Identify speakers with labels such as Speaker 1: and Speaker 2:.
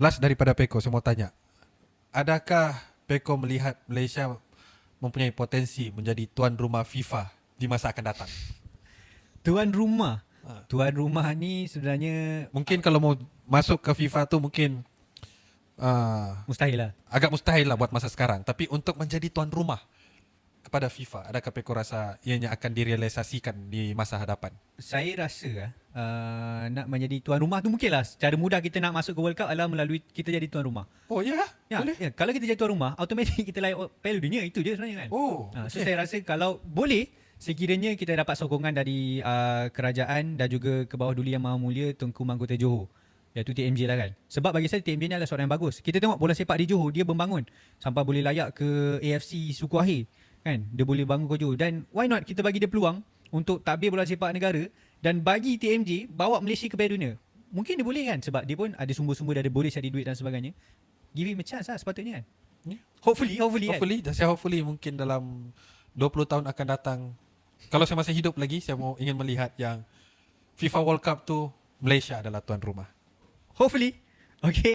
Speaker 1: Last daripada Peko, saya mau tanya, adakah Peko melihat Malaysia mempunyai potensi menjadi tuan rumah FIFA di masa akan datang?
Speaker 2: Tuan rumah. Tuan rumah ni sebenarnya
Speaker 1: Mungkin kalau mau masuk ke FIFA tu mungkin
Speaker 2: mustahil lah.
Speaker 1: agak mustahil lah buat masa sekarang. Tapi untuk menjadi tuan rumah kepada FIFA, adakah Peko rasa ianya akan direalisasikan di masa hadapan?
Speaker 2: Saya rasa nak menjadi tuan rumah tu mungkin lah. Cara mudah kita nak masuk ke World Cup adalah melalui kita jadi tuan rumah.
Speaker 1: Oh ya?
Speaker 2: Ya,
Speaker 1: Boleh?
Speaker 2: ya, kalau kita jadi tuan rumah, automatik kita layak Piala Dunia. Itu je sebenarnya kan.
Speaker 1: Oh,
Speaker 2: So
Speaker 1: okay.
Speaker 2: saya rasa kalau boleh, sekiranya kita dapat sokongan dari kerajaan dan juga ke bawah duli Yang Maha Mulia Tunku Mahkota Johor, iaitu TMJ lah kan. Sebab bagi saya TMJ ni adalah seorang yang bagus. Kita tengok bola sepak di Johor, dia membangun sampai boleh layak ke AFC Suku Akhir kan. Dia boleh bangun ke Johor. Dan why not kita bagi dia peluang untuk takbir bola sepak negara dan bagi TMJ bawa Malaysia ke Piala Dunia. Mungkin dia boleh kan, sebab dia pun ada sumber-sumber, dia ada boleh cari duit dan sebagainya. Give him a chance lah sepatutnya kan.
Speaker 1: Yeah.
Speaker 2: Hopefully kan.
Speaker 1: Hopefully mungkin dalam 20 tahun akan datang, kalau saya masih hidup lagi, saya ingin melihat yang FIFA World Cup tu Malaysia adalah tuan rumah.
Speaker 2: Hopefully. Okay.